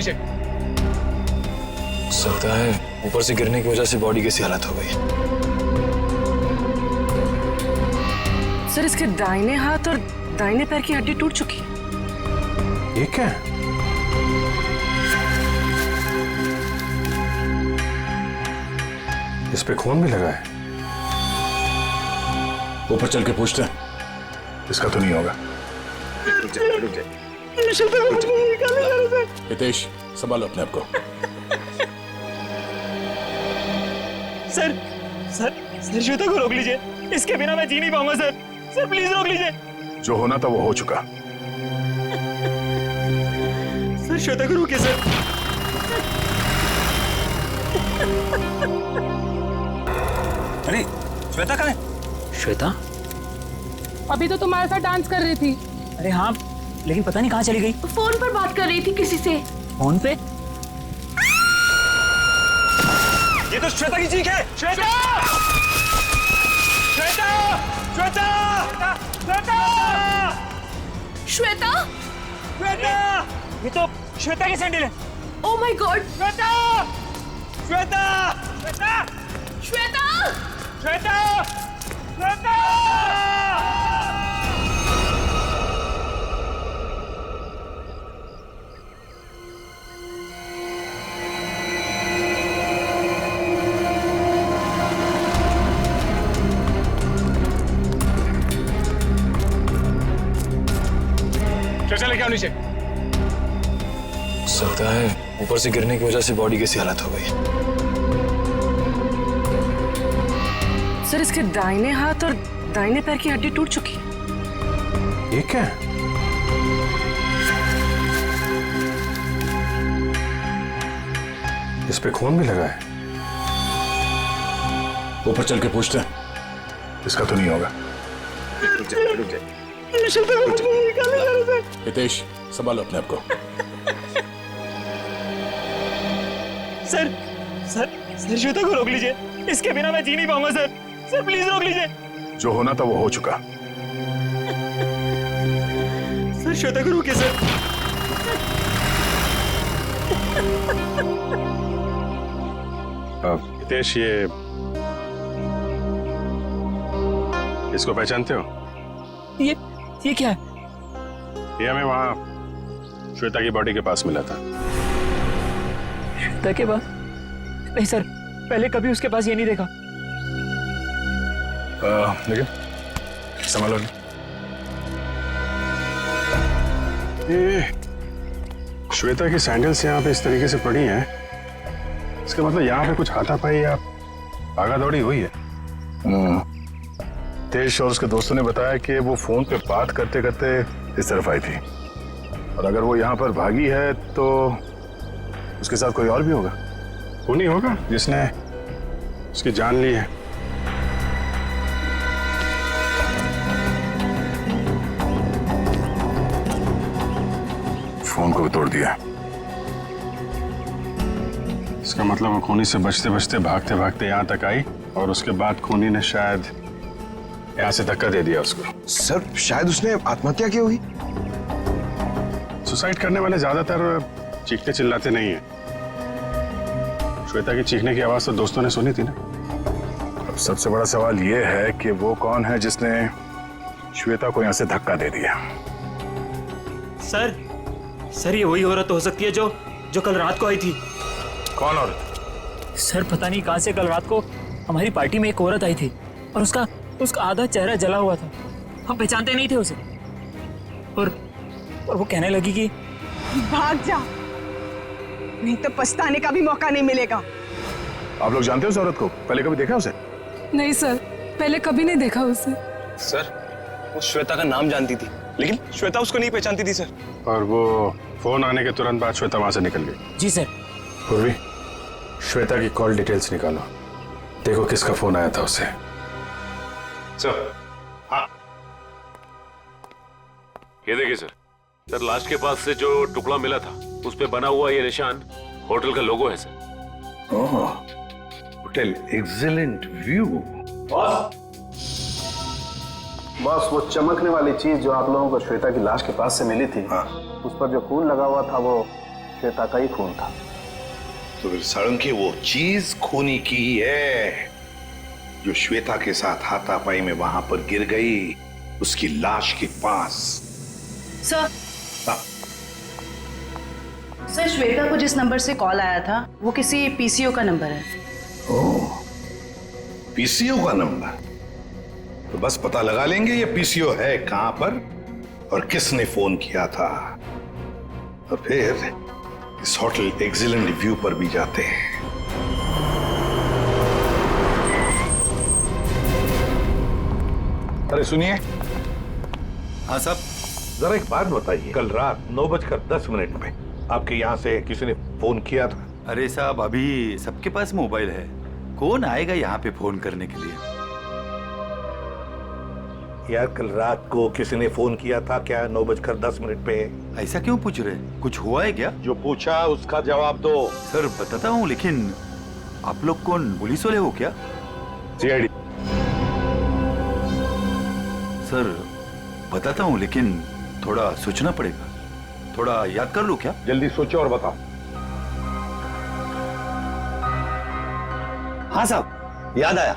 नीचे। सकता है ऊपर से गिरने की वजह से बॉडी कैसी हालत हो गई। सर इसके दाहिने हाथ और दाहिने पैर की हड्डी टूट चुकी है। ये क्या है? इस पे खून भी लगा है। ऊपर चल के पूछते हैं। इसका तो नहीं होगा। हितेश, संभालो अपने आप को। सर सर सर श्वेता को रोक लीजिए, इसके बिना मैं जी नहीं पाऊंगा सर। सर प्लीज रोक लीजिए। जो होना था वो हो चुका। सर श्वेता को रोकिए सर। अरे श्वेता कहाँ है? श्वेता अभी तो तुम्हारे साथ डांस कर रही थी। अरे हाँ, लेकिन पता नहीं कहाँ चली गई। फोन पर बात कर रही थी किसी से। फोन पे? ये तो श्वेता की चीख है। श्वेता श्वेता श्वेता श्वेता श्वेता श्वेता, ये तो श्वेता की सैंडल है। Oh my God. Shweta Shweta Shweta Shweta Shweta Shweta. चल लेके आओ नीचे। सकता है ऊपर से गिरने की वजह से बॉडी कैसी हालत हो गई। सर इसके दाहिने हाथ और दाहिने पैर की हड्डी टूट चुकी है। ये क्या है? इस पे खून भी लगा है। ऊपर चल के पूछते हैं। इसका तो नहीं होगा। हितेश, संभालो अपने आप को। सर सर सर श्वेता को रोक लीजिए, इसके बिना मैं जी नहीं पाऊंगा सर। सर प्लीज रोक लीजिए। जो होना था वो हो चुका। सर श्वेता को रोकिए सर। हितेश, इसको पहचानते हो? ये क्या है? ये हमें वहां श्वेता की बॉडी के पास मिला था। श्वेता के पास? नहीं सर, पहले कभी उसके पास ये नहीं देखा। लेकिन संभालो। ये श्वेता की सैंडल्स यहाँ पे इस तरीके से पड़ी हैं, इसका मतलब यहाँ पे कुछ हाथापाई या भागा दौड़ी हुई है। तेज और उसके दोस्तों ने बताया कि वो फोन पे बात करते करते इस तरफ आई थी, और अगर वो यहाँ पर भागी है तो उसके साथ कोई और भी होगा। वो नहीं होगा जिसने उसकी जान ली है। फोन को भी तोड़ दिया। इसका मतलब वो खूनी से बचते बचते भागते भागते यहाँ तक आई, और उसके बाद खूनी ने शायद यहाँ से धक्का दे दिया उसको। सर शायद उसने आत्महत्या की होगी। सुसाइड करने वाले ज्यादातर चीखते चिल्लाते नहीं है। श्वेता की चीखने की आवाज तो दोस्तों ने सुनी थी ना। अब सबसे बड़ा सवाल यह है कि वो कौन है जिसने श्वेता को यहाँ से धक्का दे दिया। सर सर ये वही औरत हो सकती है जो कल रात को आई थी। कौन औरत? सर पता नहीं कहां से कल रात को हमारी पार्टी में एक औरत आई थी, और उसका आधा चेहरा जला हुआ था। हम पहचानते नहीं थे उसे, और वो कहने लगी कि भाग जा, नहीं तो पछताने का भी मौका नहीं मिलेगा। आप लोग जानते हो उस औरत को? पहले कभी देखा उसे? नहीं सर, पहले कभी नहीं देखा उसे। सर वो श्वेता का नाम जानती थी, लेकिन श्वेता उसको नहीं पहचानती थी सर। और वो फोन आने के तुरंत बाद श्वेता वहां से निकल गई। जी सर। पूर्वी, श्वेता की कॉल डिटेल्स निकालो, देखो किसका फोन आया था उसे। सर, हाँ। ये देखिए सर, लाश के पास से जो टुकड़ा मिला था उस पे बना हुआ ये निशान होटल का लोगो है sir. Hotel excellent view. Boss, वो चमकने वाली चीज जो आप लोगों को श्वेता की लाश के पास से मिली थी, उस पर जो खून लगा हुआ था वो श्वेता का ही फोन था। तो फिर साळुंखे वो चीज खूनी की ही है जो श्वेता के साथ हाथापाई में वहां पर गिर गई, उसकी लाश के पास। सर सर, श्वेता को जिस नंबर से कॉल आया था वो किसी पीसीओ का नंबर है। ओह, पीसीओ का नंबर? तो बस पता लगा लेंगे ये पीसीओ है कहां पर और किसने फोन किया था। तो फिर इस होटल एक्सीलेंट व्यू पर भी जाते हैं। अरे सुनिए। हाँ साहब। जरा एक बात बताइए, कल रात 9:10 पे आपके यहाँ से किसी ने फोन किया था? अरे साहब, अभी सबके पास मोबाइल है, कौन आएगा यहाँ पे फोन करने के लिए? यार कल रात को किसी ने फोन किया था क्या 9:10 पे? ऐसा क्यों पूछ रहे? कुछ हुआ है क्या? जो पूछा उसका जवाब दो। सर बताता हूँ, लेकिन आप लोग कौन, पुलिस वाले हो क्या? सीआईडी। सर बताता हूँ, लेकिन थोड़ा सोचना पड़ेगा, थोड़ा याद कर लो क्या? जल्दी सोचो और बताओ। हाँ साहब, याद आया।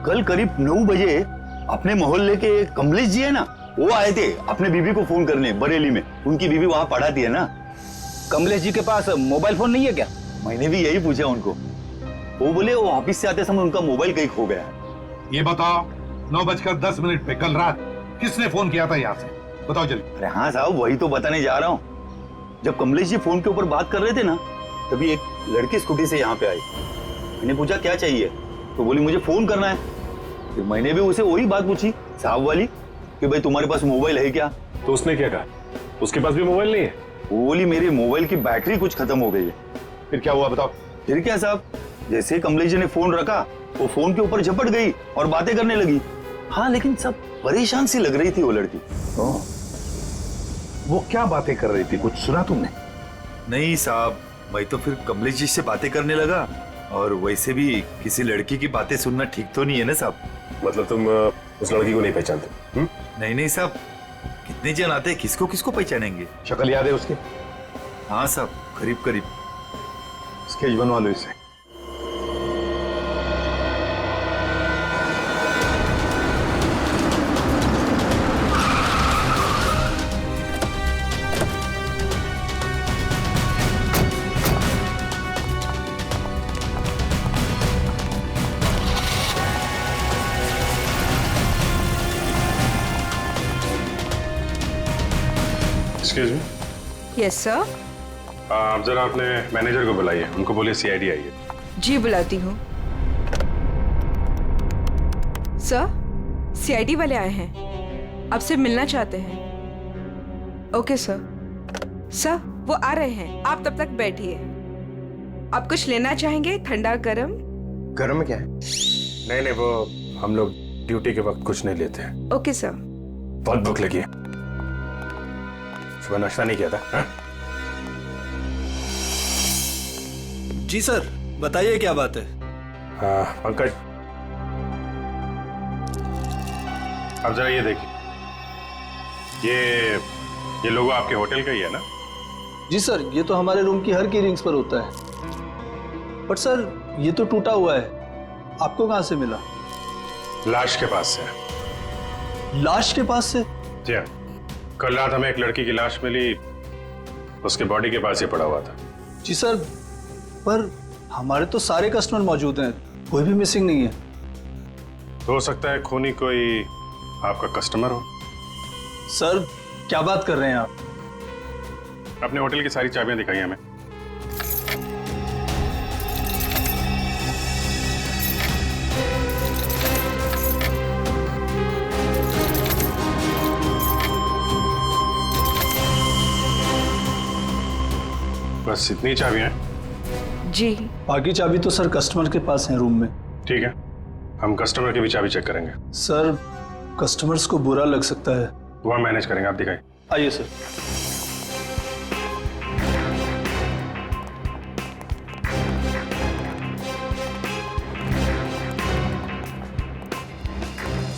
कल करीब 9 बजे अपने मोहल्ले के कमलेश जी है ना, वो आए थे अपने बीबी को फोन करने बरेली में। उनकी बीबी वहां पढ़ाती है ना। कमलेश जी के पास मोबाइल फोन नहीं है क्या? मैंने भी यही पूछा उनको। वो बोले वो ऑफिस से आते समय उनका मोबाइल कहीं खो गया। ये बताओ 9:10 पे कल रात किसने फोन किया था यहाँ से? बताओ जल्दी। अरे हाँ साहब, वही तो बताने जा रहा हूँ। जब कमलेश जी फोन के ऊपर बात कर रहे थे ना, तभी एक लड़की स्कूटी से यहाँ पे आई। मैंने पूछा क्या चाहिए, तो बोली मुझे फोन करना है। फिर मैंने भी उसे वही बात पूछी साहब वाली कि भाई तुम्हारे पास मोबाइल है क्या? तो उसने क्या कहा? उसके पास भी मोबाइल नहीं है? वो बोली मेरे मोबाइल की बैटरी कुछ खत्म हो गई है। फिर क्या हुआ बताओ? फिर क्या साहब, जैसे कमलेश जी ने फोन रखा, वो फोन के ऊपर झपट गई और बातें करने लगी। हाँ, लेकिन सब परेशान सी लग रही थी वो लड़की। वो क्या बातें कर रही थी, कुछ सुना तुमने? नहीं साहब, मैं तो फिर कमलेश जी से बातें करने लगा, और वैसे भी किसी लड़की की बातें सुनना ठीक तो नहीं है ना साहब। मतलब तुम उस लड़की को नहीं पहचानते? नहीं साहब, कितने जन आते, किसको किसको पहचानेंगे? शक्ल याद है उसकी? हाँ साहब, करीब करीब। स्केच बनवा लो इसे। Excuse me. Yes sir. आप जरा अपने मैनेजर को बुलाइए, उनको बोलिए सीआईडी आई है। जी बुलाती हूँ। सर, सीआईडी वाले आए हैं, आपसे मिलना चाहते हैं। Okay sir. सर वो आ रहे हैं, आप तब तक बैठिए। आप कुछ लेना चाहेंगे, ठंडा गरम? गर्म में क्या है? नहीं, वो हम लोग ड्यूटी के वक्त कुछ नहीं लेते हैं। Okay sir. बहुत भूख लगी है, सुबह नाश्ता नहीं किया था। हाँ? जी सर, बताइए क्या बात है? पंकज, अब जरा ये देखिए, ये लोगो आपके होटल का ही है ना? जी सर, ये तो हमारे रूम की हर की रिंग्स पर होता है। बट सर ये तो टूटा हुआ है, आपको कहां से मिला? लाश के पास से। लाश के पास से? जी हाँ, कल रात हमें एक लड़की की लाश मिली, उसके बॉडी के पास ही पड़ा हुआ था। जी सर, पर हमारे तो सारे कस्टमर मौजूद हैं, कोई भी मिसिंग नहीं है। हो सकता है खूनी कोई आपका कस्टमर हो। सर क्या बात कर रहे हैं आप? अपने होटल की सारी चाबियां दिखाई हमें। बस इतनी चाबियां हैं? जी। बाकी चाबी तो सर कस्टमर के पास है रूम में। ठीक है, हम कस्टमर की भी चाबी चेक करेंगे। सर कस्टमर्स को बुरा लग सकता है। वह मैनेज करेंगे, आप दिखाइए। आइए सर।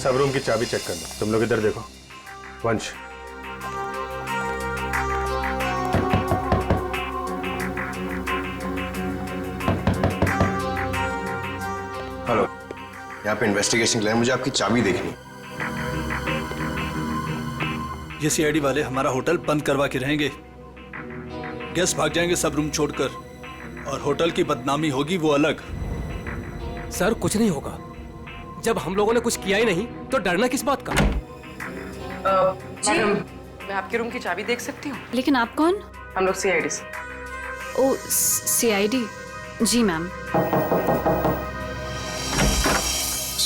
सब रूम की चाबी चेक कर लो। तुम लोग इधर देखो। वंश, यहाँ पे इन्वेस्टिगेशन के लिए मुझे आपकी चाबी देखनी। ये सीआईडी वाले हमारा होटल बंद करवा के रहेंगे। गेस्ट भाग जाएंगे सब रूम छोड़कर, और होटल की बदनामी होगी वो अलग। सर कुछ नहीं होगा, जब हम लोगों ने कुछ किया ही नहीं तो डरना किस बात का? मैडम, मैं आपके रूम की चाबी देख सकती हूँ? लेकिन आप कौन? हम लोग सीआईडी से। ओ सीआईडी, जी ma'am.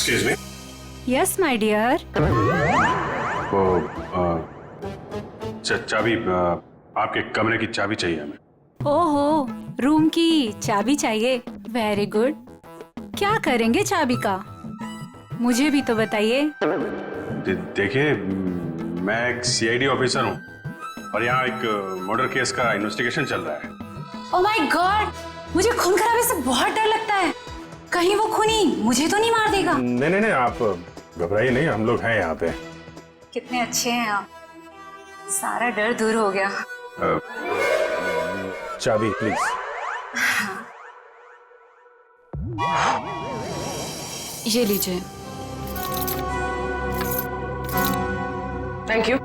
Excuse me. Yes my dear. वो चाबी, आपके कमरे की चाबी चाहिए हमें। ओहो, रूम की चाबी चाहिए? Very good. क्या करेंगे चाबी का, मुझे भी तो बताइए। देखिए, मैं एक सीआईडी ऑफिसर हूँ और यहाँ एक मर्डर केस का इन्वेस्टिगेशन चल रहा है। ओह माय गॉड, मुझे खून खराबे से बहुत डर लगता है। कहीं वो खूनी मुझे तो नहीं मार देगा? नहीं, आप घबराइए नहीं, हम लोग हैं यहाँ पे। कितने अच्छे हैं आप, सारा डर दूर हो गया। चाबी प्लीज। ये लीजिए। Thank you.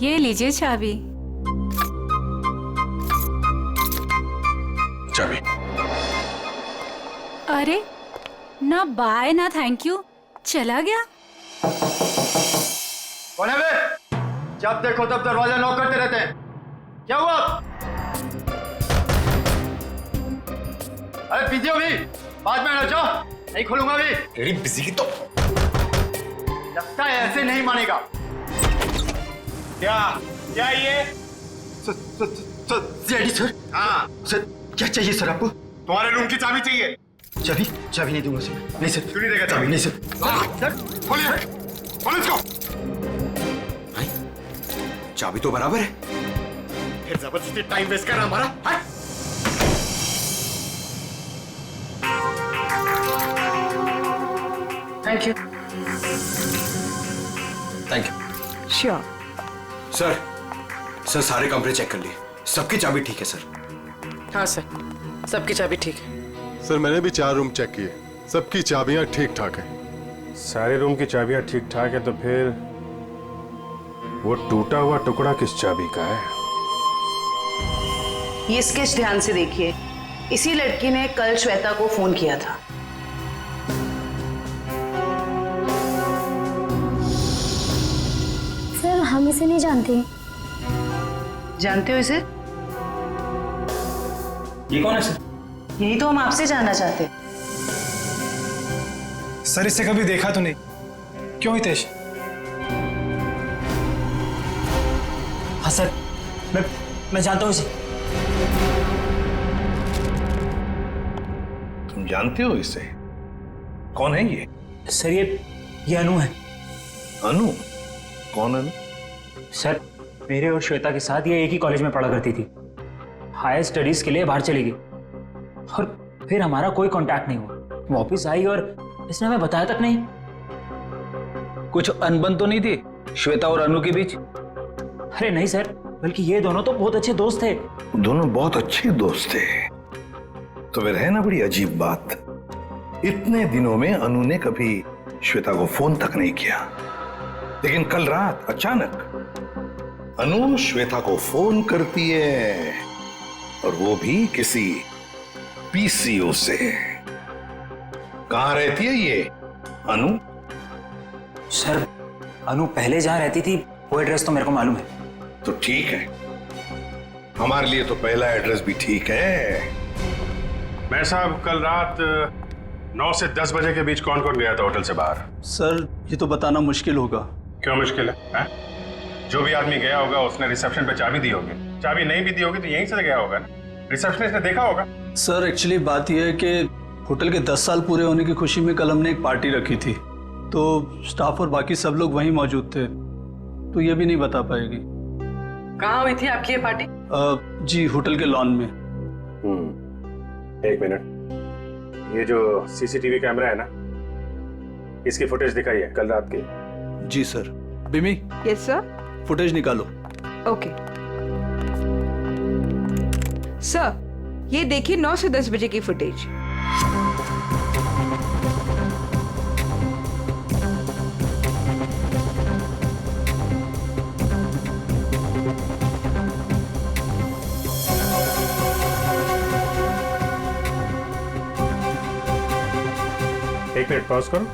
ये लीजिए चाबी। चाबी। अरे ना बाय ना थैंक यू, चला गया। कौन है बे? जब देखो तब दरवाजा नॉक करते रहते हैं, क्या हुआ? अरे बिजी हो भी, बाद में जाओ, नहीं खोलूंगा भी। रेडी बिजी की तो लगता है ऐसे नहीं मानेगा। क्या ये? CID sir. हाँ सर, क्या चाहिए सर आपको? तुम्हारे रूम की चाबी चाहिए। चाबी नहीं दूंगा सर। नहीं सर। क्यों नहीं देगा चाबी? नहीं सर। सर खोलिए, खोलिए इसको। चाबी तो बराबर है। फिर जबरदस्ती टाइम वेस्ट कर रहा हमारा। Thank you. Thank you. Sure. Sir सारे कमरे चेक कर लिए, सबकी चाबी ठीक है सर। हाँ सर, सबकी चाबी ठीक है। सर मैंने भी 4 रूम चेक किए, सबकी चाबियां ठीक ठाक हैं। सारे रूम की चाबियां ठीक ठाक है, तो फिर वो टूटा हुआ टुकड़ा किस चाबी का है? ये स्केच ध्यान से देखिए। इसी लड़की ने कल श्वेता को फोन किया था। सर हम इसे नहीं जानते। जानते हो इसे? ये कौन है सर? यही तो हम आपसे जानना चाहते हैं। सर इसे कभी देखा तो नहीं। क्यों हितेश? हाँ सर, मैं जानता हूँ इसे। तुम जानते हो इसे? कौन है ये? सर ये अनु है। अनु? कौन अनु? सर मेरे और श्वेता के साथ ये एक ही कॉलेज में पढ़ा करती थी। हायर स्टडीज के लिए बाहर चली गई और फिर हमारा कोई कांटेक्ट नहीं हुआ। वापस आई और इसने हमें बताया तक नहीं। कुछ अनबन तो नहीं थी श्वेता और अनु के बीच? अरे नहीं सर, बल्कि ये दोनों तो बहुत अच्छे दोस्त थे। दोनों बहुत अच्छे दोस्त थे। तो फिर है ना बड़ी अजीब बात, इतने दिनों में अनु ने कभी श्वेता को फोन तक नहीं किया, लेकिन कल रात अचानक अनु श्वेता को फोन करती है, और वो भी किसी पीसीओ से। कहां रहती है ये अनु? सर अनु पहले जहां रहती थी वो एड्रेस तो मेरे को मालूम है। तो ठीक है, हमारे लिए तो पहला एड्रेस भी ठीक है। मैं साहब, कल रात 9 से 10 बजे के बीच कौन कौन गया था होटल से बाहर? सर ये तो बताना मुश्किल होगा। क्यों मुश्किल है? जो भी आदमी गया होगा उसने रिसेप्शन पे चाबी दी होगी। चाबी नहीं भी दी होगी तो यहीं से गया होगा ना, रिसेप्शनिस्ट ने देखा होगा। सर एक्चुअली बात यह है कि होटल के 10 साल पूरे होने की खुशी में कल हमने एक पार्टी रखी थी, तो स्टाफ और बाकी सब लोग वहीं मौजूद थे, तो ये भी नहीं बता पाएगी। कहाँ हुई थी आपकी ये पार्टी? जी होटल के लॉन में। एक मिनट, ये जो सीसीटीवी कैमरा है ना, इसकी फुटेज दिखाइए कल रात की। जी सर। बिमी? Yes sir. फुटेज निकालो। ओके सर, ये देखिए 9 से 10 बजे की फुटेज। एक मिनट पॉज करो,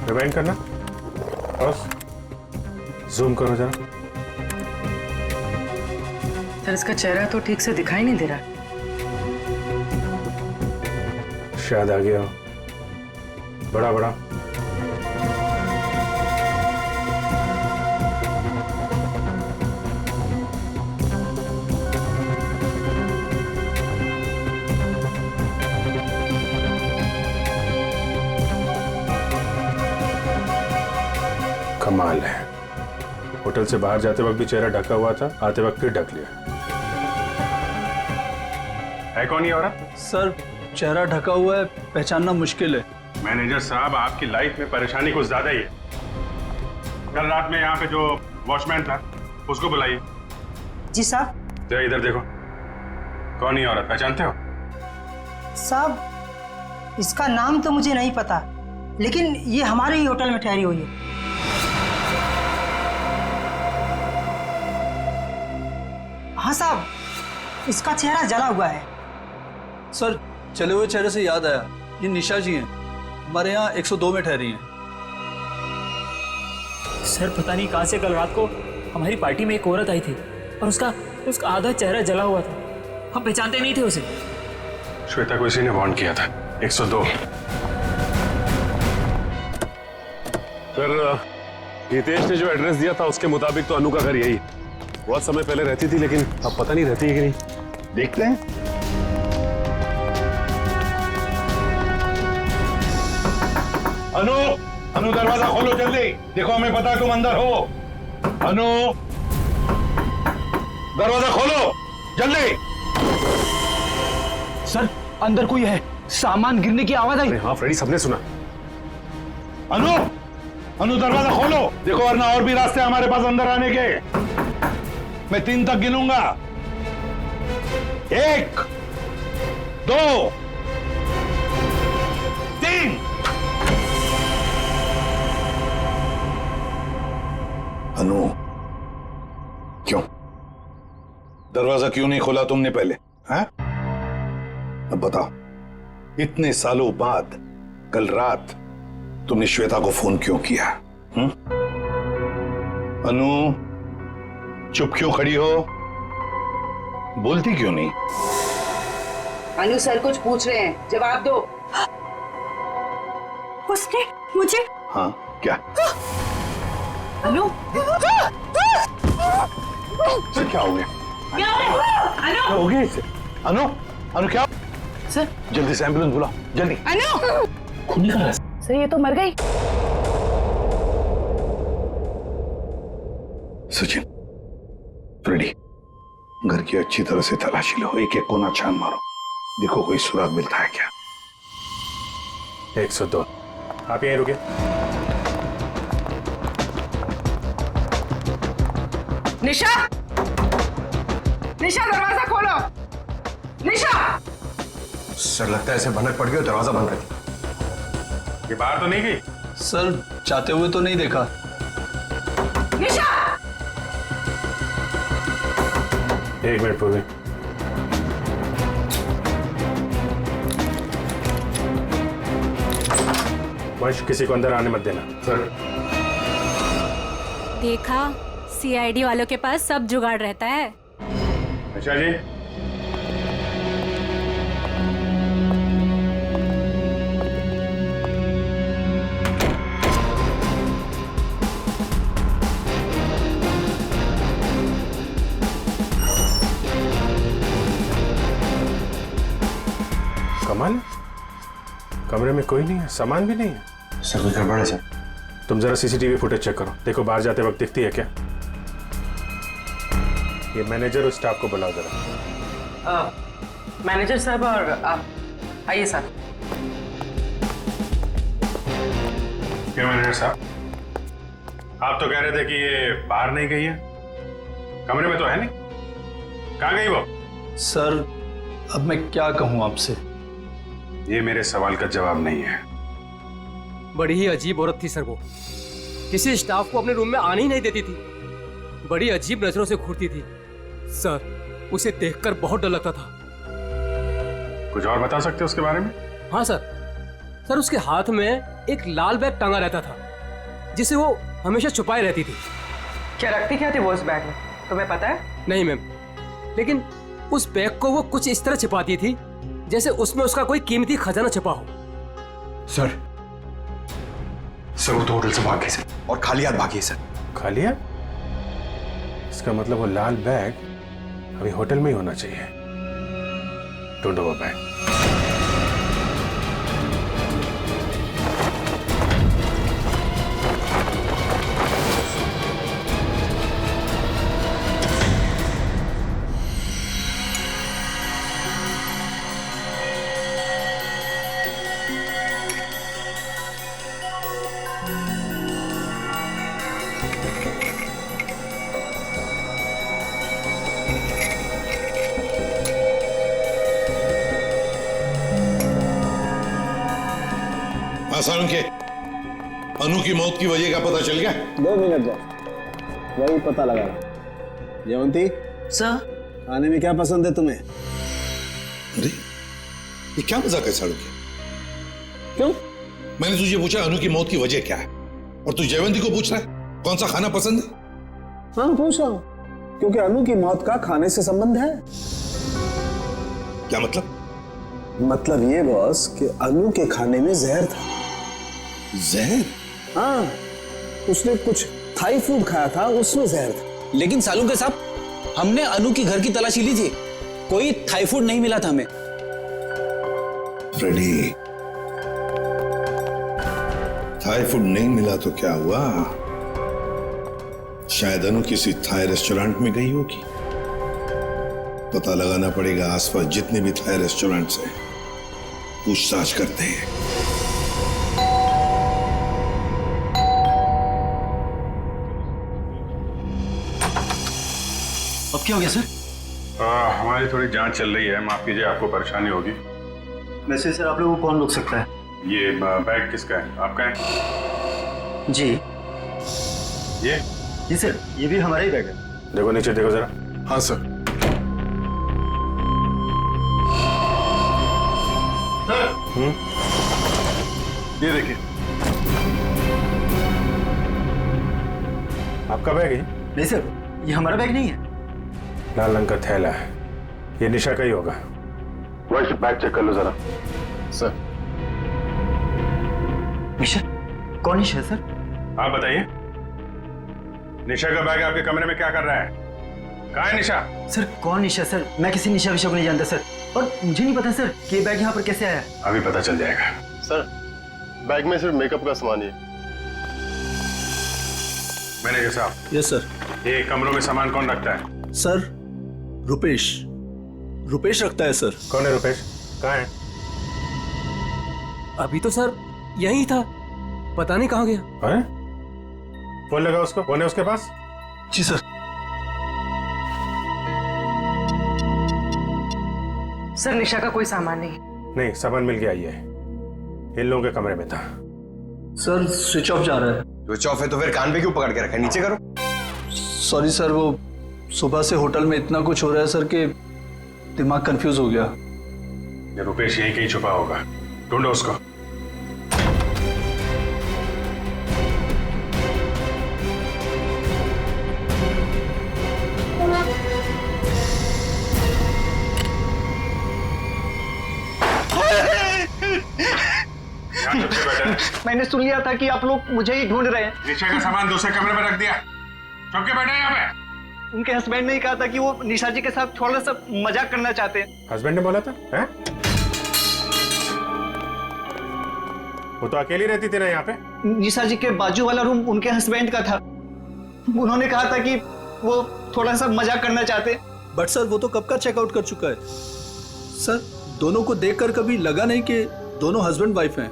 रिवाइंड करना, पॉज, जूम करो जरा। सर इसका चेहरा तो ठीक से दिखाई नहीं दे रहा। शायद आ गया हो, बड़ा बड़ा। कमाल है, होटल से बाहर जाते वक्त भी चेहरा ढका हुआ था, आते वक्त फिर ढक लिया। है कौन ये औरत? सर चेहरा ढका हुआ है, पहचानना मुश्किल है। मैनेजर साहब, आपकी लाइफ में परेशानी कुछ ज्यादा ही है। कल रात में यहाँ पे जो वॉचमैन था उसको बुलाइए। जी साहब। जरा इधर देखो, कौन ये औरत, पहचानते हो? साहब इसका नाम तो मुझे नहीं पता, लेकिन ये हमारे ही होटल में ठहरी हुई है। हाँ साहब, इसका चेहरा जला हुआ है। सर चले हुए चेहरे से याद आया, ये निशा जी हैं, हमारे यहाँ 102 में ठहरी हैं। सर पता नहीं कहाँ से कल रात को हमारी पार्टी में एक औरत आई थी और उसका आधा चेहरा जला हुआ था, हम पहचानते नहीं थे उसे। श्वेता को इसी ने वार्न किया था, 102। सर गीतेश ने जो एड्रेस दिया था उसके मुताबिक तो अनु का घर यही, बहुत समय पहले रहती थी, लेकिन अब पता नहीं रहती है कि नहीं। देखते हैं। अनु, अनु दरवाजा खोलो जल्दी, देखो हमें पता तुम अंदर हो। अनु दरवाजा खोलो जल्दी। सर अंदर कोई है, सामान गिरने की आवाज आई। हाँ फ्रेडी, सबने सुना। अनु, अनु दरवाजा खोलो, देखो वरना और भी रास्ते हमारे पास अंदर आने के। मैं 3 तक गिनूंगा, 1 2 3। अनु, क्यों दरवाजा क्यों नहीं खोला तुमने पहले? हैं? अब बताओ, इतने सालों बाद कल रात तुमने श्वेता को फोन क्यों किया? अनु चुप क्यों खड़ी हो, बोलती क्यों नहीं? अनु सर कुछ पूछ रहे हैं, जवाब दो। उसने मुझे। हाँ क्या? अनु सर क्या हो गया? अनु क्या हो गया इसे? अनु, अनु क्या? सर जल्दी से एम्बुलेंस बुलाओ, जल्दी। अनु सर ये तो मर गई। सचिन, फ्रेडी, घर की अच्छी तरह से तलाशी लो, एक एक कोना छान मारो, देखो कोई सुराग मिलता है क्या। 102, आप यहीं रुके। निशा, निशा दरवाजा खोलो। निशा। सर लगता है ऐसे भनक पड़ गई, दरवाजा बंद कर दिया। ये बाहर तो नहीं गई? सर चाहते हुए तो नहीं देखा। निशा। 1 मिनट पूर्वी। वंश, किसी को अंदर आने मत देना। सर। देखा, सीआईडी वालों के पास सब जुगाड़ रहता है। अच्छा जी। कमाल, कमरे में कोई नहीं है, सामान भी नहीं है। सर कोई गड़बड़ है सर। तुम जरा सीसीटीवी फुटेज चेक करो, देखो बाहर जाते वक्त दिखती है क्या। ये मैनेजर और स्टाफ को बुलाओ जरा। मैनेजर साहब और आप आइए साहब। क्या मैनेजर साहब, आप तो कह रहे थे कि ये बाहर नहीं गई है, कमरे में तो है नहीं, कहाँ गई वो? सर अब मैं क्या कहूँ आपसे? ये मेरे सवाल का जवाब नहीं है। बड़ी ही अजीब औरत थी सर वो, किसी स्टाफ को अपने रूम में आने ही नहीं देती थी, बड़ी अजीब नजरों से घूरती थी सर, उसे देखकर बहुत डर लगता था। कुछ और बता सकते हो उसके बारे में? हाँ सर, सर उसके हाथ में एक लाल बैग टांगा रहता था जिसे वो हमेशा छुपाए रहती थी। क्या रखती क्या थी वो उस बैग में, तुम्हें पता है? नहीं मैम, लेकिन उस बैग को वो कुछ इस तरह छिपाती थी जैसे उसमें उसका कोई कीमती खजाना छिपा हो। सर वो तो होटल से भाग गए सर, और खाली हाथ भागी है सर। खाली हाथ? इसका मतलब वो लाल बैग अभी होटल में ही होना चाहिए। ढूंढो वो बैग। आसान के अनु की मौत की वजह का पता चल गया? 2 मिनट बस, वही पता लगा। जयवंती सर, खाने में क्या पसंद है तुम्हें? अरे ये क्या मजाक है साड़ू के? क्यों? मैंने तुझे पूछा अनु की मौत की वजह क्या है, और तू जयवंती को पूछ रहा है कौन सा खाना पसंद है? हाँ पूछ रहा हूं, क्योंकि अनु की मौत का खाने से संबंध है। क्या मतलब? मतलब ये बॉस कि अनु के खाने में जहर था। जहर? हाँ, उसने कुछ थाई फूड खाया था, उसमें जहर था। लेकिन सालू के साहब, हमने अनु की घर की तलाशी ली थी, कोई थाई फूड नहीं मिला था हमें। फ्रेडी, थाई फूड नहीं मिला तो क्या हुआ? शायद अनु किसी थाई रेस्टोरेंट में गई होगी। पता लगाना पड़ेगा आसपास जितने भी थाई रेस्टोरेंट हैं, पूछताछ करते हैं। अब क्या हो गया सर? हमारी थोड़ी जांच चल रही है, माफ कीजिए आपको परेशानी होगी। वैसे सर आप लोगों को कौन रोक सकता है? ये बैग किसका है? आपका है? जी ये? जी सर, ये भी हमारा ही बैग है। देखो नीचे देखो जरा। हाँ सर। ये देखिए, आपका बैग है? नहीं सर, ये हमारा बैग नहीं है। लाल रंग का थैला है, ये निशा का ही होगा। वैसे बैग चेक कर लो जरा। सर। निशा? कौन निशा सर? आप बताइए, निशा का बैग आपके कमरे में क्या कर रहा है? कहाँ है निशा? सर कौन निशा सर? मैं किसी निशा विशा को नहीं जानता सर, और मुझे नहीं पता सर कि ये बैग यहाँ पर कैसे आया। अभी पता चल जाएगा। सर बैग में सिर्फ मेकअप का सामान ही है। मैनेजर साहब। Yes sir. ये कमरों में सामान कौन रखता है? सर रुपेश रखता है सर। कौन है रुपेश? कहाँ है? अभी तो सर यही था, पता नहीं कहाँ गया। है? फोन लगा उसको, फोन है उसके पास? जी सर। सर निशा का कोई सामान नहीं। नहीं, सामान मिल गया, ये इन लोगों के कमरे में था। सर स्विच ऑफ जा रहा है। स्विच ऑफ है तो फिर कान पे क्यों पकड़ के रखा है? नीचे करो। सॉरी सर, वो सुबह से होटल में इतना कुछ हो रहा है सर कि दिमाग कंफ्यूज हो गया। ये रुपेश यहीं कहीं छुपा होगा, ढूंढो उसको। मैंने सुन लिया था कि आप लोग मुझे ही ढूंढ रहे हैं। निशा का सामान दूसरे कमरे में रख दिया, चुप के बैठे यहाँ पे। उनके हस्बैंड ने ही कहा था कि वो निशा जी के साथ थोड़ा सा मजाक करना चाहते हैं। हस्बैंड ने बोला था? हैं? वो तो अकेली रहती थी ना यहाँ पे। निशा जी के बाजू वाला रूम उनके हस्बैंड का था, उन्होंने कहा था कि वो थोड़ा सा मजाक करना चाहते हैं। बट सर वो तो कब का चेकआउट कर चुका है सर। दोनों को देखकर कभी लगा नहीं कि दोनों हस्बैंड वाइफ हैं।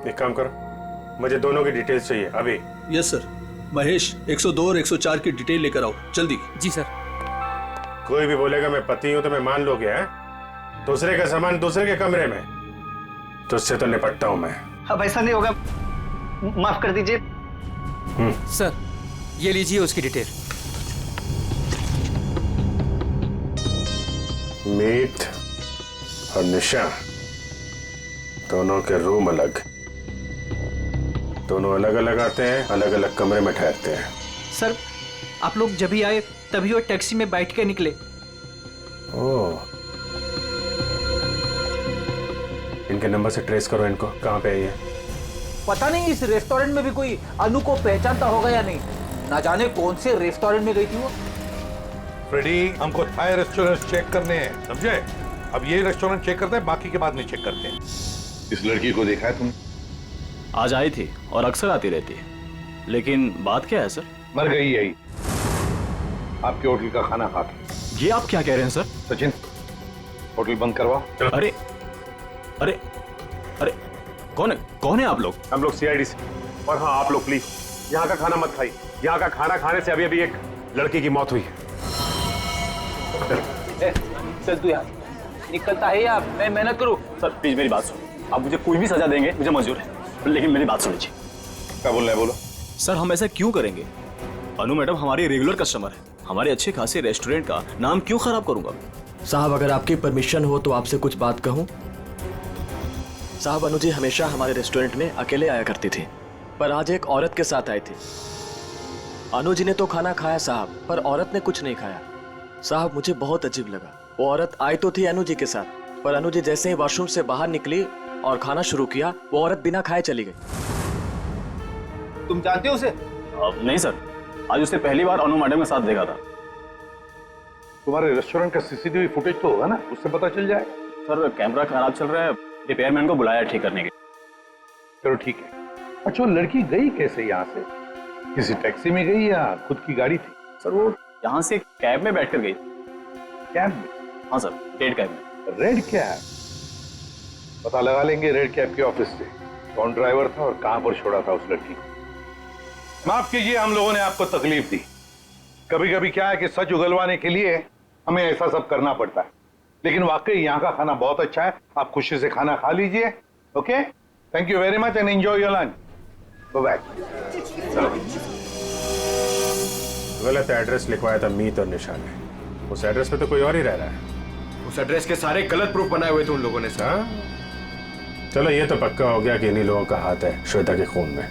एक काम करो, मुझे दोनों की डिटेल्स चाहिए अभी। Yes sir. महेश 102 और 104 की डिटेल लेकर आओ जल्दी। जी सर। कोई भी बोलेगा मैं पति हूं तो मैं मान लोगे? हैं? दूसरे का सामान दूसरे के कमरे में, तो उससे तो निपटता हूं मैं। अब ऐसा नहीं होगा, माफ कर दीजिए। सर ये लीजिए उसकी डिटेल। मीत और निशा दोनों के रूम अलग, दोनों अलग अलग आते हैं, अलग अलग कमरे में ठहरते हैं। सर आप लोग जब ही आए तभी वो टैक्सी में बैठ के निकले। ओह, इनके नंबर से ट्रेस करो इनको, कहाँ पे है ये? पता नहीं इस रेस्टोरेंट में भी कोई अनु को पहचानता होगा या नहीं। ना जाने कौन से रेस्टोरेंट में गई थी वो। फ्रेडी, हमको थाई रेस्टोरेंट चेक करने हैं, समझे? अब ये रेस्टोरेंट चेक करते हैं, बाकी के बाद नहीं चेक करते हैं। इस लड़की को देखा है तुमने? आज आई थी और अक्सर आती रहती है, लेकिन बात क्या है सर? मर गई यही आपके होटल का खाना खा के। ये आप क्या कह रहे हैं सर? सचिन, होटल बंद करवा। अरे अरे अरे कौन है आप लोग? हम लोग सीआईडी से। और हाँ, आप लोग प्लीज यहाँ का खाना मत खाइए। यहाँ का खाना खाने से अभी अभी एक लड़की की मौत हुई है। चल तू यार, निकलता है या मैं मेहनत करूं? सर प्लीज मेरी बात सुनो। आप मुझे कोई भी सजा देंगे, मुझे मंजूर है, लेकिन मेरी बात सुन लीजिए। क्या बोल रहे हैं, बोलो। सर हम ऐसा क्यों करेंगे? अनु मैडम हमारी रेगुलर कस्टमर है, हमारे अच्छे खासे रेस्टोरेंट का नाम क्यों खराब करूंगा? साहब अगर आपकी परमिशन हो तो आपसे कुछ बात कहूं। साहब अनु जी हमेशा हमारे रेस्टोरेंट में अकेले आया करती थी, पर आज एक औरत के साथ आई थी। अनु जी ने तो खाना खाया साहब, पर औरत ने कुछ नहीं खाया। साहब मुझे बहुत अजीब लगा। वो औरत आई तो थी अनु जी के साथ, पर अनु जी जैसे ही वॉशरूम से बाहर निकली और खाना शुरू किया, वो औरत बिना खाए चली गई। तुम जानते हो उसे? नहीं सर, आज उसने पहली बार अनु मैडम के साथ देखा था। तुम्हारे रेस्टोरेंट का सीसीटीवी फुटेज तो होगा ना, उससे पता चल जाएगा। सर कैमरा खराब चल रहा है, रिपेयरमैन को बुलाया ठीक करने के। चलो ठीक है। अच्छा, वो लड़की गई कैसे यहाँ से? किसी टैक्सी में गई या खुद की गाड़ी थी? सर वो यहाँ से कैब में बैठकर गई। कैब में? हाँ सर, रेड कैब में। Red cab? पता लगा लेंगे रेड कैब के ऑफिस से कौन ड्राइवर था और कहां पर छोड़ा था उस लड़की को। माफ कीजिए, हम लोगों ने आपको तकलीफ दी। कभी कभी क्या है कि सच उगलवाने के लिए हमें ऐसा सब करना पड़ता है, लेकिन वाकई यहाँ का खाना बहुत अच्छा है। आप खुशी से खाना खा लीजिए। Okay, thank you very much and enjoy your lunch. Bye. गलत एड्रेस लिखवाया था मीत और निशा ने। उस एड्रेस पे तो कोई और ही रह रहा है। उस एड्रेस के सारे गलत प्रूफ बनाए हुए थे उन लोगों ने सर। चलो ये तो पक्का हो गया कि इन्हीं लोगों का हाथ है श्वेता के खून में।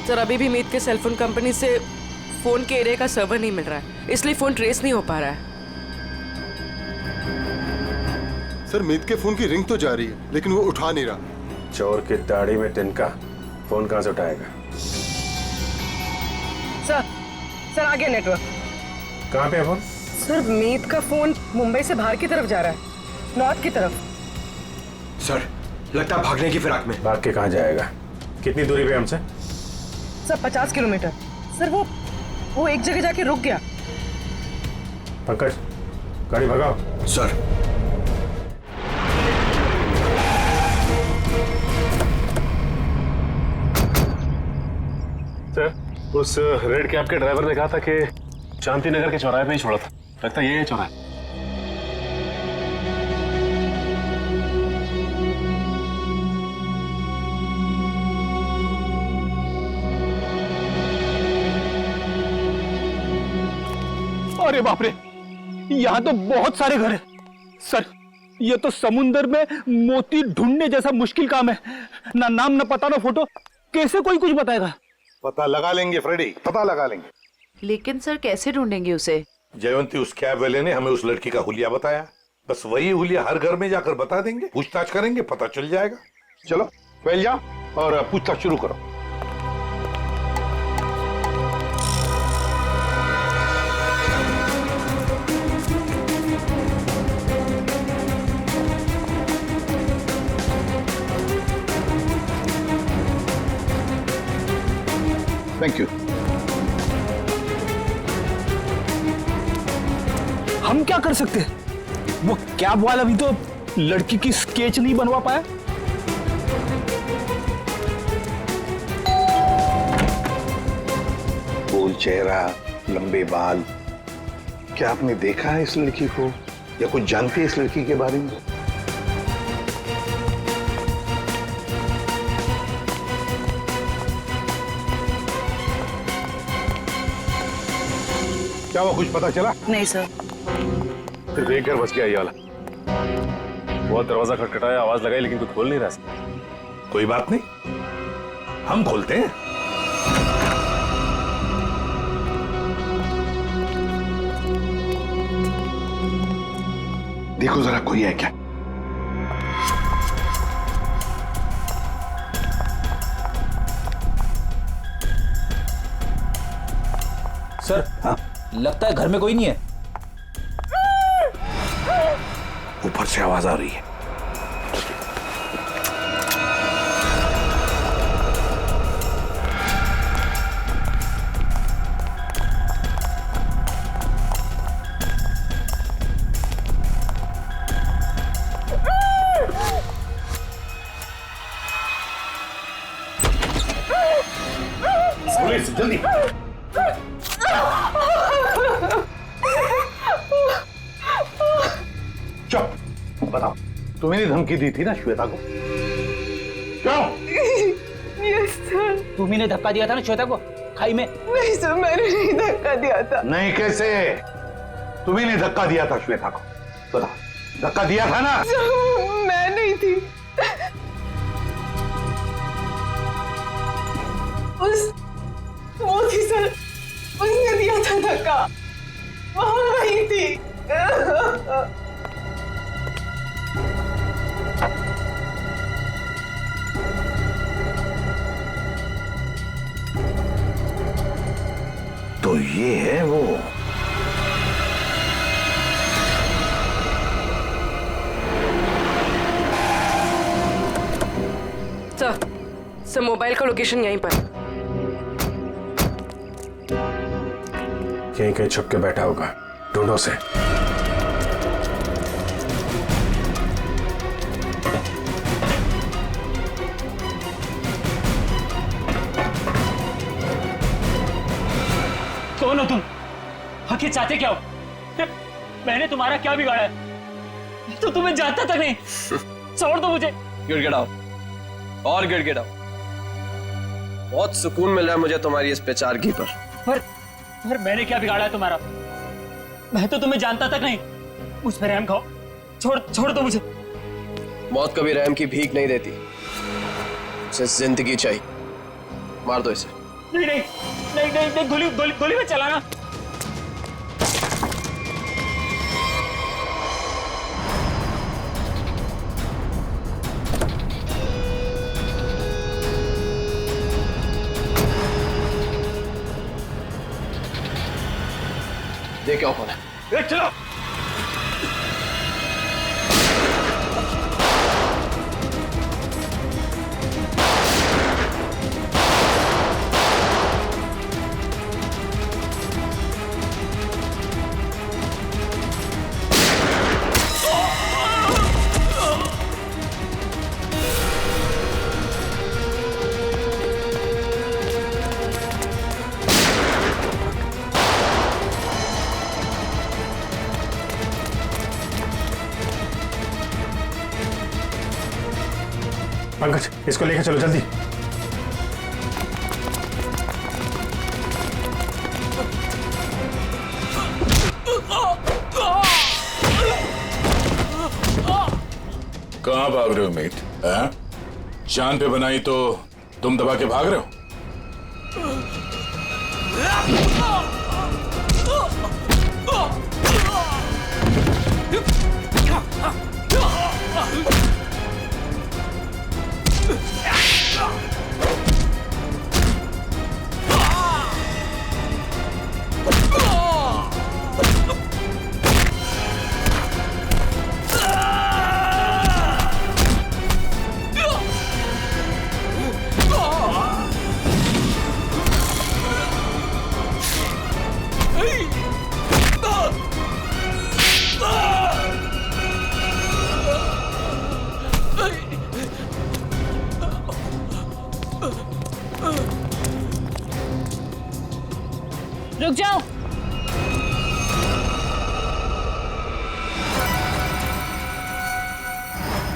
सर अभी भी मीत के सेलफोन कंपनी से फोन के एरिया का सर्वर नहीं मिल रहा है, इसलिए फोन ट्रेस नहीं हो पा रहा है। सर मीत के फोन की रिंग तो जा रही है, लेकिन वो उठा नहीं रहा। चोर की दाढ़ी में तिनका, फोन कहां से उठाएगा? सर आ गया नेटवर्क। कहां पे है फोन? सर मीत का फोन मुंबई से बाहर की तरफ जा रहा है, नॉर्थ की तरफ। सर लगता है भागने की फिराक में। भाग के कहां जाएगा? कितनी दूरी पे हमसे? Sir 50 kilometre. सर वो एक जगह जाके रुक गया। पंकज गाड़ी भगाओ। सर उस रेड कैब के ड्राइवर ने कहा था कि शांति नगर के चौराहे पे ही छोड़ा था। लगता है ये चौराहा। अरे बाप रे, यहाँ तो बहुत सारे घर हैं। सर ये तो समुंदर में मोती ढूंढने जैसा मुश्किल काम है। ना नाम ना पता ना फोटो, कैसे कोई कुछ बताएगा? पता लगा लेंगे फ्रेडी, पता लगा लेंगे। लेकिन सर कैसे ढूंढेंगे उसे? जयवंती उस कैब वाले ने हमें उस लड़की का हुलिया बताया, बस वही हुलिया हर घर में जाकर बता देंगे, पूछताछ करेंगे, पता चल जाएगा। चलो पहले जाओ और पूछताछ शुरू करो। Thank you. हम क्या कर सकते हैं? वो कैब वाला भी तो लड़की की स्केच नहीं बनवा पाया। गोल चेहरा, लंबे बाल। क्या आपने देखा है इस लड़की को या कुछ जानते हैं इस लड़की के बारे में? क्या वो कुछ पता चला? नहीं सर। फिर देख कर बच गया ये वाला। बहुत दरवाजा खटखटाया, आवाज लगाई, लेकिन कोई खोल नहीं रहा। कोई बात नहीं, हम खोलते हैं। देखो जरा कोई है क्या? सर, हाँ? लगता है घर में कोई नहीं है। ऊपर से आवाज आ रही है। पुलिस, जल्दी। चुप, बताओ, तुम्हें धमकी दी थी ना श्वेता को? क्यों? Yes sir. तुम्ही ने धक्का दिया था ना श्वेता को खाई में? नहीं सर, मैंने नहीं धक्का दिया था। नहीं, कैसे? तुम्ही ने धक्का दिया था श्वेता को, बताओ, धक्का दिया था ना? मैं नहीं थी। वो थी सर, उसने दिया था धक्का, वो वही थी। तो ये है वो। सर मोबाइल का लोकेशन यहीं पर। यहीं कहीं छुप के बैठा होगा, ढूंढो से। कौन हो तुम? आखिर चाहते क्या हो? मैंने तुम्हारा क्या बिगाड़ा है? तो तुम्हें जानता तक नहीं। छोड़ दो मुझे। गिड़गिड़ाओ और गिड़गिड़ाओ। बहुत सुकून मिल रहा है मुझे तुम्हारी इस बेचारगी पर। पर मैंने क्या बिगाड़ा है तुम्हारा? मैं तो तुम्हें जानता तक नहीं। मुझ पर रहम खाओ, छोड़ दो मुझे। मौत कभी रहम की भीख नहीं देती, उसे जिंदगी चाहिए। मार दो इसे। नहीं, गोली में चलाना। देखो कौन है। चलो। पंकज, इसको लेकर चलो जल्दी। कहाँ भाग रहे हो मीत? जान पे बनाई तो तुम दबा के भाग रहे हो? रुक जाओ।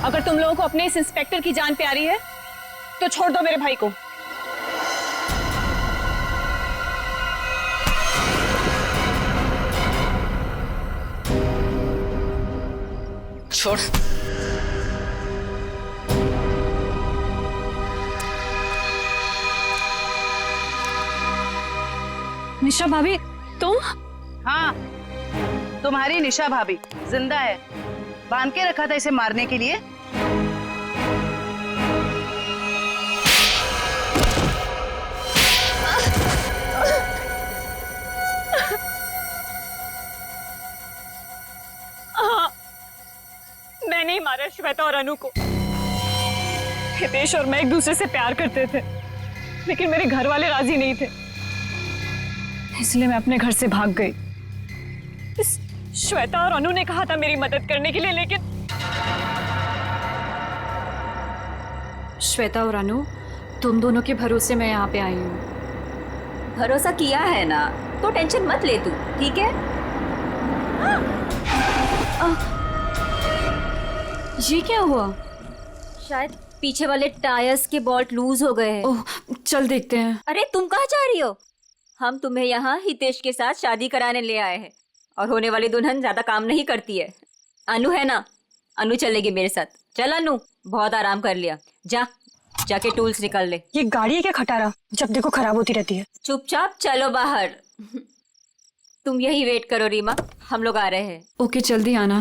अगर तुम लोगों को अपने इस इंस्पेक्टर की जान प्यारी है तो छोड़ दो मेरे भाई को। छोड़। निशा भाभी तुम? हाँ, तुम्हारी निशा भाभी जिंदा है। बांध के रखा था इसे मारने के लिए। हाँ, मैंने ही मारा श्वेता और अनु को। हितेश और मैं एक दूसरे से प्यार करते थे, लेकिन मेरे घर वाले राजी नहीं थे, इसलिए मैं अपने घर से भाग गई। इस श्वेता और अनु ने कहा था मेरी मदद करने के लिए, लेकिन श्वेता और अनु, तुम दोनों के भरोसे मैं यहाँ पे आई हूँ। भरोसा किया है ना, तो टेंशन मत ले तू, ठीक है? ये क्या हुआ? शायद पीछे वाले टायर्स के बोल्ट लूज हो गए हैं। ओह, चल देखते हैं। अरे तुम कहाँ जा रही हो? हम तुम्हें यहाँ हितेश के साथ शादी कराने ले आए हैं, और होने वाली दुल्हन ज्यादा काम नहीं करती है। अनु है ना, अनु चलेगी मेरे साथ। चल अनु, बहुत आराम कर लिया, जाके टूल्स निकाल ले। ये गाड़ी है क्या खटारा, जब देखो खराब होती रहती है। चुपचाप चलो बाहर। तुम यही वेट करो रीमा, हम लोग आ रहे हैं। ओके, जल्दी आना।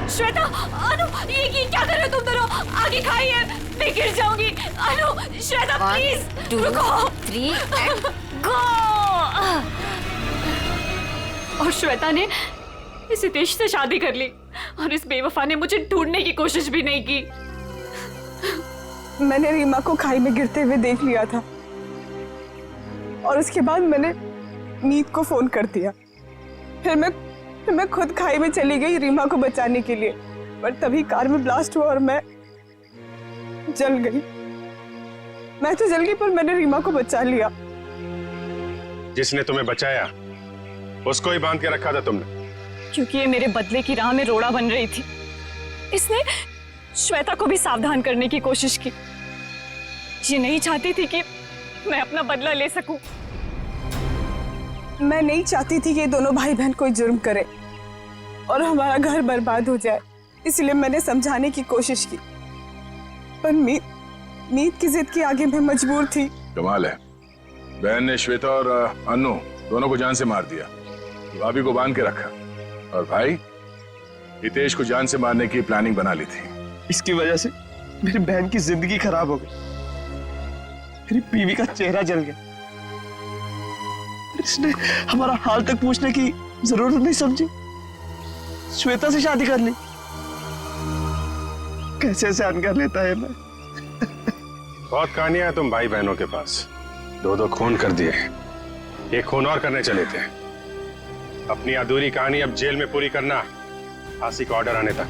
श्वेता, अनु, ये क्या कर रहे हो तुम दोनों? आगे खाइए, मैं गिर जाऊंगी। अनु, श्वेता प्लीज रुको। 3 गो। और श्वेता ने इस हितेश से शादी कर ली, और इस बेवफा ने मुझे ढूंढने की कोशिश भी नहीं की। मैंने रीमा को खाई में गिरते हुए देख लिया था, और उसके बाद मैंने मीत को फोन कर दिया। फिर मैं खुद खाई में चली गई रीमा को बचाने के लिए, पर तभी कार में ब्लास्ट हुआ और मैं जल गई। मैं तो जल गई, पर मैंने रीमा को बचा लिया। जिसने तुम्हें बचाया उसको ही बांध के रखा था तुमने, क्योंकि ये मेरे बदले की राह में रोड़ा बन रही थी। इसने श्वेता को भी सावधान करने की कोशिश की। ये नहीं चाहती थी कि मैं अपना बदला ले सकूं। मैं नहीं चाहती थी कि ये दोनों भाई बहन कोई जुर्म करे और हमारा घर बर्बाद हो जाए, इसलिए मैंने समझाने की कोशिश की, पर मीत की जिद के आगे मैं मजबूर थी। कमाल है, बहन ने श्वेता और अनु दोनों को जान से मार दिया, भाभी को बांध के रखा, और भाई हितेश को जान से मारने की प्लानिंग बना ली थी। इसकी वजह से मेरी बहन की जिंदगी खराब हो गई, मेरी बीवी का चेहरा जल गया। इसने हमारा हाल तक पूछने की जरूरत नहीं समझी, श्वेता से शादी कर ली। कैसे सहन कर लेता है मैं। बहुत कहानियां हैं तुम भाई बहनों के पास, 2-2 खून कर दिए, एक खून और करने चले थे। अपनी अधूरी कहानी अब जेल में पूरी करना, फांसी का ऑर्डर आने तक।